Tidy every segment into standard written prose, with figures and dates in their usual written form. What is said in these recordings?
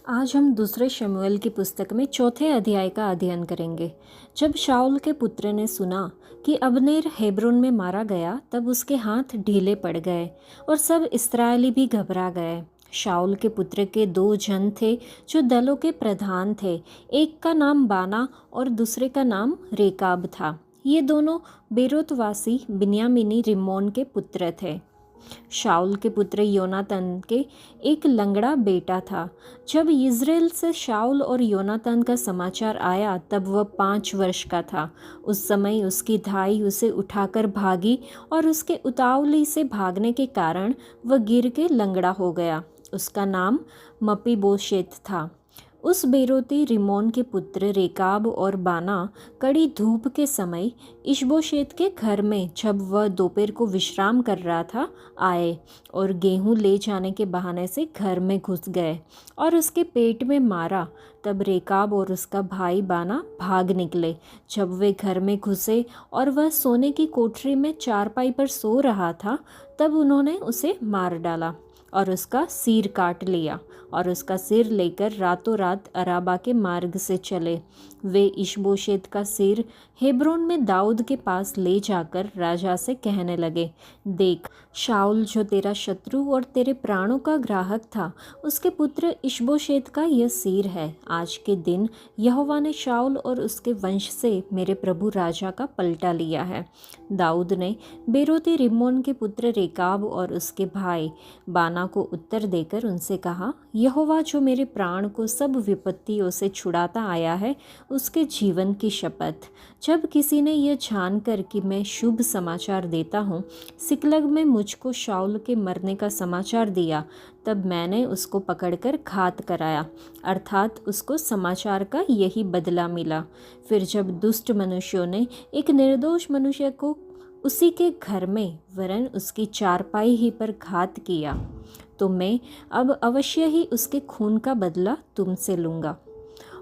आज हम दूसरे शमूएल की पुस्तक में चौथे अध्याय का अध्ययन करेंगे। जब शाऊल के पुत्र ने सुना कि अब्नेर हेब्रोन में मारा गया, तब उसके हाथ ढीले पड़ गए और सब इस्राएली भी घबरा गए। शाऊल के पुत्र के दो जन थे जो दलों के प्रधान थे। एक का नाम बाना और दूसरे का नाम रेकाब था। ये दोनों बेरोतवासी बिन्यामीनी रिम्मोन के पुत्र थे। शाऊल के पुत्र योनातान के एक लंगड़ा बेटा था। जब इज़राइल से शाऊल और योनातान का समाचार आया, तब वह 5 वर्ष का था। उस समय उसकी धाई उसे उठाकर भागी और उसके उतावली से भागने के कारण वह गिर के लंगड़ा हो गया। उसका नाम मपीबोशेत था। उस बेरोती रिमोन के पुत्र रेकाब और बाना कड़ी धूप के समय इशबोशेत के घर में, जब वह दोपहर को विश्राम कर रहा था, आए और गेहूं ले जाने के बहाने से घर में घुस गए और उसके पेट में मारा। तब रेकाब और उसका भाई बाना भाग निकले। जब वे घर में घुसे और वह सोने की कोठरी में चारपाई पर सो रहा था, तब उन्होंने उसे मार डाला और उसका सिर काट लिया और उसका सिर लेकर रातों रात अराबा के मार्ग से चले। वे इशबोशेत का सिर हेब्रोन में दाऊद के पास ले जाकर राजा से कहने लगे, देख, शाऊल जो तेरा शत्रु और तेरे प्राणों का ग्राहक था, उसके पुत्र इशबोशेत का यह सिर है। आज के दिन यहोवा ने शाऊल और उसके वंश से मेरे प्रभु राजा का पलटा लिया है। दाऊद ने बेरोती रिम्मोन के पुत्र रेकाब और उसके भाई बाना को उत्तर देकर उनसे कहा, यहोवा जो मेरे प्राण को सब विपत्तियों से छुड़ाता आया है, उसके जीवन की शपथ, जब किसी ने यह जानकर कि मैं शुभ समाचार देता हूँ, सिकलग में मुझको शाऊल के मरने का समाचार दिया, तब मैंने उसको पकड़कर घात कराया, अर्थात उसको समाचार का यही बदला मिला। फिर जब दुष्ट मनुष्यों ने एक निर्दोष मनुष्य को उसी के घर में वरन उसकी चारपाई ही पर घात किया, तो मैं अब अवश्य ही उसके खून का बदला तुमसे लूँगा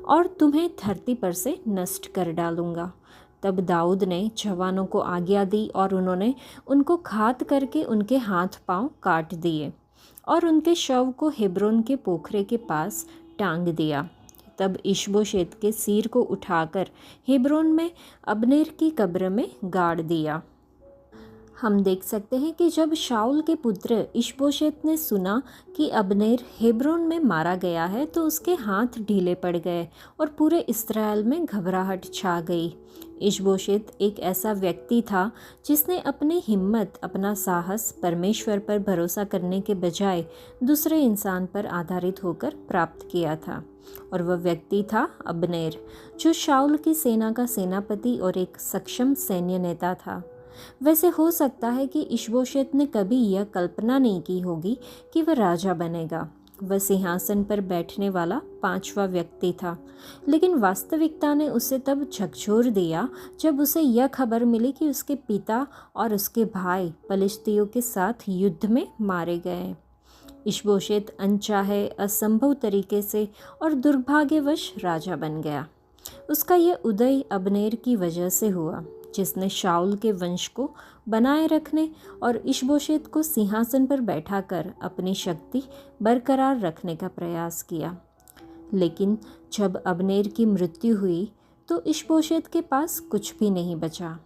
और तुम्हें धरती पर से नष्ट कर डालूँगा। तब दाऊद ने जवानों को आज्ञा दी और उन्होंने उनको घात करके उनके हाथ पांव काट दिए और उनके शव को हेब्रोन के पोखरे के पास टांग दिया। तब इशबोशेत के सिर को उठाकर हेब्रोन में अब्नेर की कब्र में गाड़ दिया। हम देख सकते हैं कि जब शाऊल के पुत्र इशबोशेत ने सुना कि अब्नेर हेब्रोन में मारा गया है, तो उसके हाथ ढीले पड़ गए और पूरे इस्राएल में घबराहट छा गई। इशबोशेत एक ऐसा व्यक्ति था जिसने अपनी हिम्मत, अपना साहस परमेश्वर पर भरोसा करने के बजाय दूसरे इंसान पर आधारित होकर प्राप्त किया था, और वह व्यक्ति था अब्नेर, जो शाऊल की सेना का सेनापति और एक सक्षम सैन्य नेता था। वैसे हो सकता है कि इशबोशेत ने कभी यह कल्पना नहीं की होगी कि वह राजा बनेगा। वह सिंहासन पर बैठने वाला 5वां व्यक्ति था, लेकिन वास्तविकता ने उसे तब झकझोर दिया जब उसे यह खबर मिली कि उसके पिता और उसके भाई पलिश्तियों के साथ युद्ध में मारे गए। इशबोशेत अनचाहे, असंभव तरीके से और दुर्भाग्यवश राजा बन गया। उसका यह उदय अब्नेर की वजह से हुआ, जिसने शाऊल के वंश को बनाए रखने और इशबोशेत को सिंहासन पर बैठाकर अपनी शक्ति बरकरार रखने का प्रयास किया। लेकिन जब अब्नेर की मृत्यु हुई, तो इशबोशेत के पास कुछ भी नहीं बचा।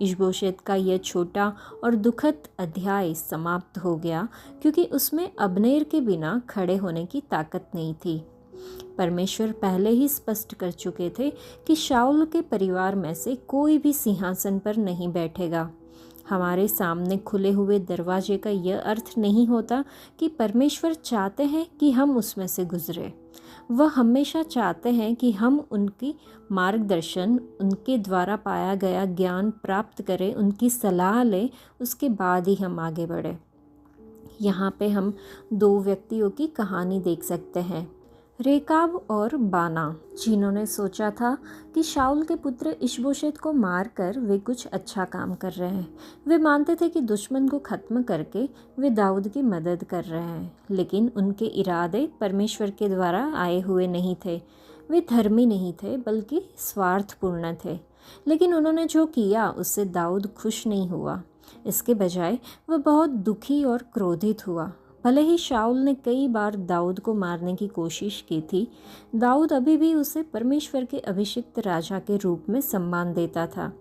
इशबोशेत का यह छोटा और दुखद अध्याय समाप्त हो गया, क्योंकि उसमें अब्नेर के बिना खड़े होने की ताकत नहीं थी। परमेश्वर पहले ही स्पष्ट कर चुके थे कि शाऊल के परिवार में से कोई भी सिंहासन पर नहीं बैठेगा। हमारे सामने खुले हुए दरवाजे का यह अर्थ नहीं होता कि परमेश्वर चाहते हैं कि हम उसमें से गुजरे। वह हमेशा चाहते हैं कि हम उनकी मार्गदर्शन, उनके द्वारा पाया गया ज्ञान प्राप्त करें, उनकी सलाह लें, उसके बाद ही हम आगे बढ़ें। यहाँ पे हम 2 व्यक्तियों की कहानी देख सकते हैं, रेकाब और बाना, जिन्होंने सोचा था कि शाऊल के पुत्र इशबोशेत को मारकर वे कुछ अच्छा काम कर रहे हैं। वे मानते थे कि दुश्मन को ख़त्म करके वे दाऊद की मदद कर रहे हैं, लेकिन उनके इरादे परमेश्वर के द्वारा आए हुए नहीं थे। वे धर्मी नहीं थे, बल्कि स्वार्थपूर्ण थे। लेकिन उन्होंने जो किया उससे दाऊद खुश नहीं हुआ। इसके बजाय वह बहुत दुखी और क्रोधित हुआ। भले ही शाऊल ने कई बार दाऊद को मारने की कोशिश की थी, दाऊद अभी भी उसे परमेश्वर के अभिषिक्त राजा के रूप में सम्मान देता था।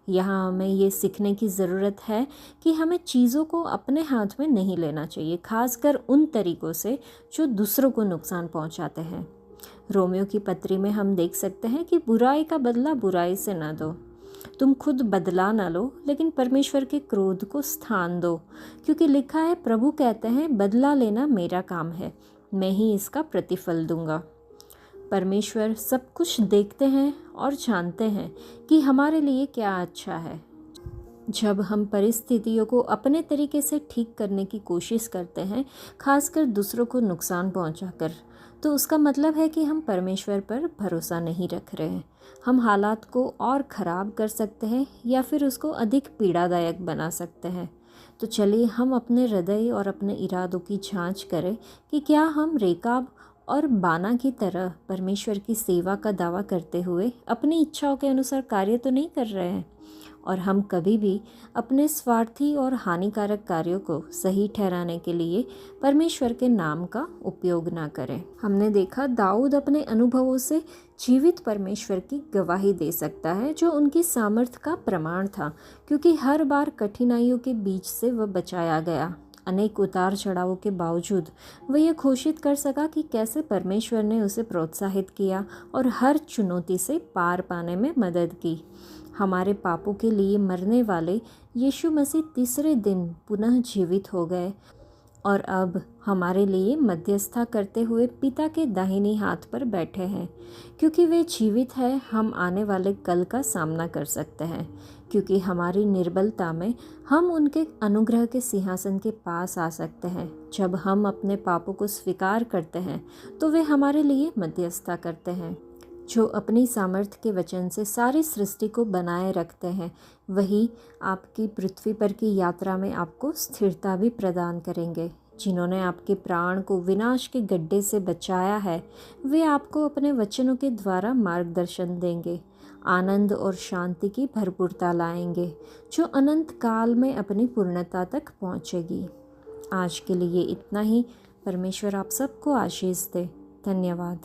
यहाँ हमें ये सीखने की ज़रूरत है कि हमें चीज़ों को अपने हाथ में नहीं लेना चाहिए, खासकर उन तरीक़ों से जो दूसरों को नुकसान पहुँचाते हैं। रोमियो की पत्री में हम देख सकते हैं कि बुराई का बदला बुराई से न दो। तुम खुद बदला न लो, लेकिन परमेश्वर के क्रोध को स्थान दो, क्योंकि लिखा है, प्रभु कहते हैं, बदला लेना मेरा काम है, मैं ही इसका प्रतिफल दूंगा। परमेश्वर सब कुछ देखते हैं और जानते हैं कि हमारे लिए क्या अच्छा है। जब हम परिस्थितियों को अपने तरीके से ठीक करने की कोशिश करते हैं, खासकर दूसरों को नुकसान पहुंचाकर, तो उसका मतलब है कि हम परमेश्वर पर भरोसा नहीं रख रहे हैं। हम हालात को और ख़राब कर सकते हैं या फिर उसको अधिक पीड़ादायक बना सकते हैं। तो चलिए हम अपने हृदय और अपने इरादों की जांच करें कि क्या हम रेकाब और बाना की तरह परमेश्वर की सेवा का दावा करते हुए अपनी इच्छाओं के अनुसार कार्य तो नहीं कर रहे हैं, और हम कभी भी अपने स्वार्थी और हानिकारक कार्यों को सही ठहराने के लिए परमेश्वर के नाम का उपयोग ना करें। हमने देखा दाऊद अपने अनुभवों से जीवित परमेश्वर की गवाही दे सकता है, जो उनकी सामर्थ्य का प्रमाण था, क्योंकि हर बार कठिनाइयों के बीच से वह बचाया गया। अनेक उतार चढ़ावों के बावजूद वह यह घोषित कर सका कि कैसे परमेश्वर ने उसे प्रोत्साहित किया और हर चुनौती से पार पाने में मदद की। हमारे पापों के लिए मरने वाले यीशु मसीह तीसरे दिन पुनः जीवित हो गए और अब हमारे लिए मध्यस्थता करते हुए पिता के दाहिनी हाथ पर बैठे हैं। क्योंकि वे जीवित हैं, हम आने वाले कल का सामना कर सकते हैं, क्योंकि हमारी निर्बलता में हम उनके अनुग्रह के सिंहासन के पास आ सकते हैं। जब हम अपने पापों को स्वीकार करते हैं तो वे हमारे लिए मध्यस्थता करते हैं। जो अपनी सामर्थ्य के वचन से सारी सृष्टि को बनाए रखते हैं, वही आपकी पृथ्वी पर की यात्रा में आपको स्थिरता भी प्रदान करेंगे। जिन्होंने आपके प्राण को विनाश के गड्ढे से बचाया है, वे आपको अपने वचनों के द्वारा मार्गदर्शन देंगे, आनंद और शांति की भरपूरता लाएंगे, जो अनंत काल में अपनी पूर्णता तक पहुँचेगी। आज के लिए इतना ही। परमेश्वर आप सबको आशीष दे। धन्यवाद।